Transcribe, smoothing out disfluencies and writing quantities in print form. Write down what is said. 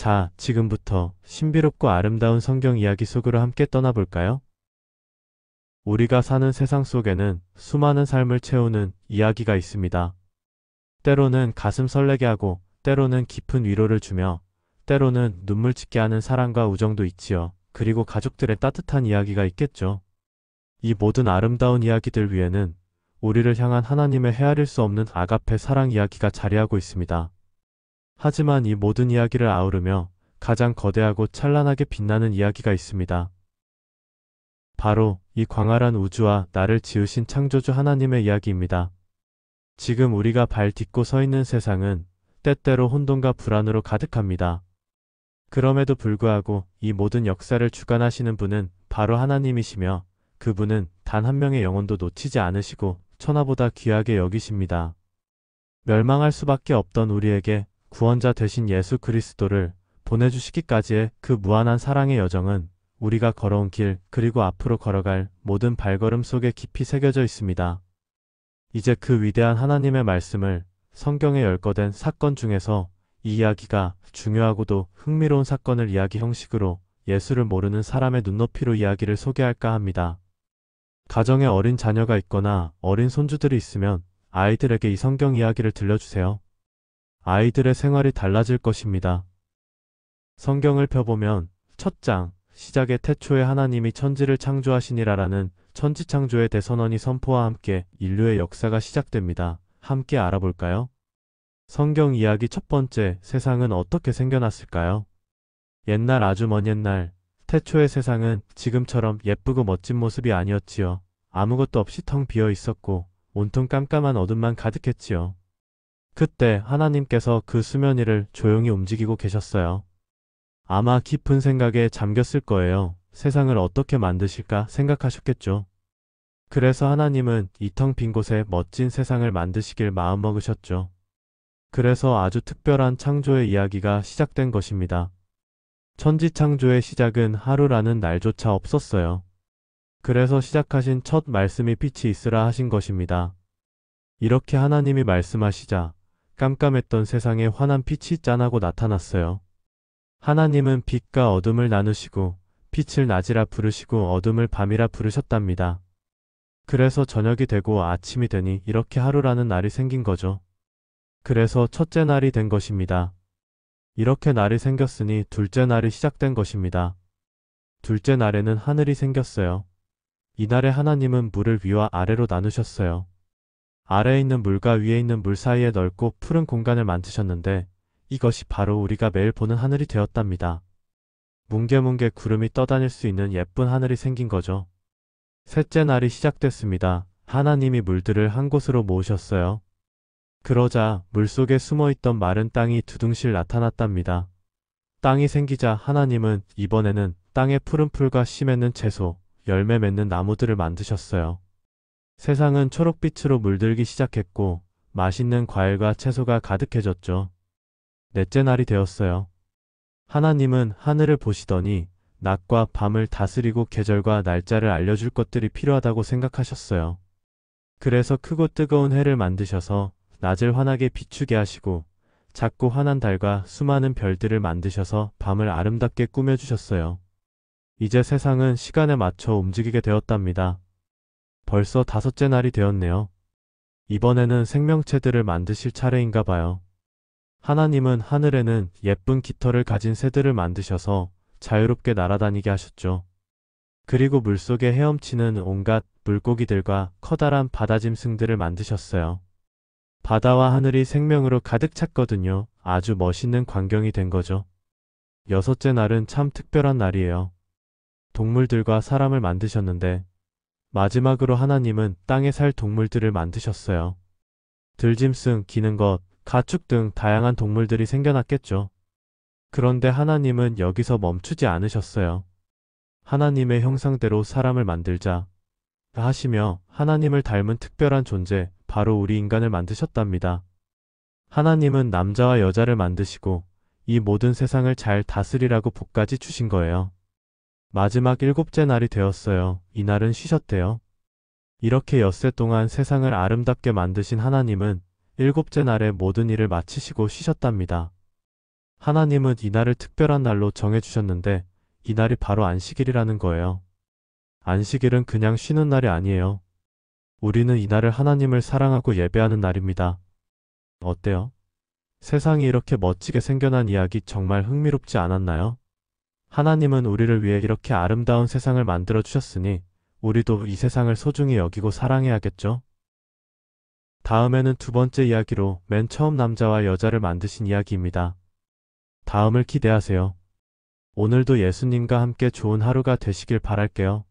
자, 지금부터 신비롭고 아름다운 성경 이야기 속으로 함께 떠나볼까요? 우리가 사는 세상 속에는 수많은 삶을 채우는 이야기가 있습니다. 때로는 가슴 설레게 하고, 때로는 깊은 위로를 주며, 때로는 눈물 짓게 하는 사랑과 우정도 있지요. 그리고 가족들의 따뜻한 이야기가 있겠죠. 이 모든 아름다운 이야기들 위에는 우리를 향한 하나님의 헤아릴 수 없는 아가페 사랑 이야기가 자리하고 있습니다. 하지만 이 모든 이야기를 아우르며 가장 거대하고 찬란하게 빛나는 이야기가 있습니다. 바로 이 광활한 우주와 나를 지으신 창조주 하나님의 이야기입니다. 지금 우리가 발 딛고 서 있는 세상은 때때로 혼돈과 불안으로 가득합니다. 그럼에도 불구하고 이 모든 역사를 주관하시는 분은 바로 하나님이시며, 그분은 단 한 명의 영혼도 놓치지 않으시고 천하보다 귀하게 여기십니다. 멸망할 수밖에 없던 우리에게 구원자 되신 예수 그리스도를 보내주시기까지의 그 무한한 사랑의 여정은 우리가 걸어온 길, 그리고 앞으로 걸어갈 모든 발걸음 속에 깊이 새겨져 있습니다. 이제 그 위대한 하나님의 말씀을 성경에 열거된 사건 중에서 이 이야기가 중요하고도 흥미로운 사건을 이야기 형식으로 예수를 모르는 사람의 눈높이로 이야기를 소개할까 합니다. 가정에 어린 자녀가 있거나 어린 손주들이 있으면 아이들에게 이 성경 이야기를 들려주세요. 아이들의 생활이 달라질 것입니다. 성경을 펴보면 첫 장, 시작의 태초에 하나님이 천지를 창조하시니라라는 천지창조의 대선언이 선포와 함께 인류의 역사가 시작됩니다. 함께 알아볼까요? 성경 이야기 첫 번째, 세상은 어떻게 생겨났을까요? 옛날, 아주 먼 옛날, 태초의 세상은 지금처럼 예쁘고 멋진 모습이 아니었지요. 아무것도 없이 텅 비어 있었고 온통 깜깜한 어둠만 가득했지요. 그때 하나님께서 그 수면 위를 조용히 움직이고 계셨어요. 아마 깊은 생각에 잠겼을 거예요. 세상을 어떻게 만드실까 생각하셨겠죠. 그래서 하나님은 이 텅 빈 곳에 멋진 세상을 만드시길 마음먹으셨죠. 그래서 아주 특별한 창조의 이야기가 시작된 것입니다. 천지창조의 시작은 하루라는 날조차 없었어요. 그래서 시작하신 첫 말씀이 빛이 있으라 하신 것입니다. 이렇게 하나님이 말씀하시자 깜깜했던 세상에 환한 빛이 짠하고 나타났어요. 하나님은 빛과 어둠을 나누시고 빛을 낮이라 부르시고 어둠을 밤이라 부르셨답니다. 그래서 저녁이 되고 아침이 되니 이렇게 하루라는 날이 생긴 거죠. 그래서 첫째 날이 된 것입니다. 이렇게 날이 생겼으니 둘째 날이 시작된 것입니다. 둘째 날에는 하늘이 생겼어요. 이날에 하나님은 물을 위와 아래로 나누셨어요. 아래에 있는 물과 위에 있는 물 사이에 넓고 푸른 공간을 만드셨는데 이것이 바로 우리가 매일 보는 하늘이 되었답니다. 뭉게뭉게 구름이 떠다닐 수 있는 예쁜 하늘이 생긴 거죠. 셋째 날이 시작됐습니다. 하나님이 물들을 한 곳으로 모으셨어요. 그러자 물속에 숨어있던 마른 땅이 두둥실 나타났답니다. 땅이 생기자 하나님은 이번에는 땅의 푸른 풀과 씨 맺는 채소, 열매 맺는 나무들을 만드셨어요. 세상은 초록빛으로 물들기 시작했고 맛있는 과일과 채소가 가득해졌죠. 넷째 날이 되었어요. 하나님은 하늘을 보시더니 낮과 밤을 다스리고 계절과 날짜를 알려줄 것들이 필요하다고 생각하셨어요. 그래서 크고 뜨거운 해를 만드셔서 낮을 환하게 비추게 하시고 작고 환한 달과 수많은 별들을 만드셔서 밤을 아름답게 꾸며주셨어요. 이제 세상은 시간에 맞춰 움직이게 되었답니다. 벌써 다섯째 날이 되었네요. 이번에는 생명체들을 만드실 차례인가 봐요. 하나님은 하늘에는 예쁜 깃털을 가진 새들을 만드셔서 자유롭게 날아다니게 하셨죠. 그리고 물속에 헤엄치는 온갖 물고기들과 커다란 바다짐승들을 만드셨어요. 바다와 하늘이 생명으로 가득 찼거든요. 아주 멋있는 광경이 된 거죠. 여섯째 날은 참 특별한 날이에요. 동물들과 사람을 만드셨는데 마지막으로 하나님은 땅에 살 동물들을 만드셨어요. 들짐승, 기는것, 가축 등 다양한 동물들이 생겨났겠죠. 그런데 하나님은 여기서 멈추지 않으셨어요. 하나님의 형상대로 사람을 만들자 하시며 하나님을 닮은 특별한 존재, 바로 우리 인간을 만드셨답니다. 하나님은 남자와 여자를 만드시고 이 모든 세상을 잘 다스리라고 복까지 주신 거예요. 마지막 일곱째 날이 되었어요. 이날은 쉬셨대요. 이렇게 엿새 동안 세상을 아름답게 만드신 하나님은 일곱째 날에 모든 일을 마치시고 쉬셨답니다. 하나님은 이날을 특별한 날로 정해주셨는데 이날이 바로 안식일이라는 거예요. 안식일은 그냥 쉬는 날이 아니에요. 우리는 이날을 하나님을 사랑하고 예배하는 날입니다. 어때요? 세상이 이렇게 멋지게 생겨난 이야기 정말 흥미롭지 않았나요? 하나님은 우리를 위해 이렇게 아름다운 세상을 만들어 주셨으니 우리도 이 세상을 소중히 여기고 사랑해야겠죠? 다음에는 두 번째 이야기로 맨 처음 남자와 여자를 만드신 이야기입니다. 다음을 기대하세요. 오늘도 예수님과 함께 좋은 하루가 되시길 바랄게요.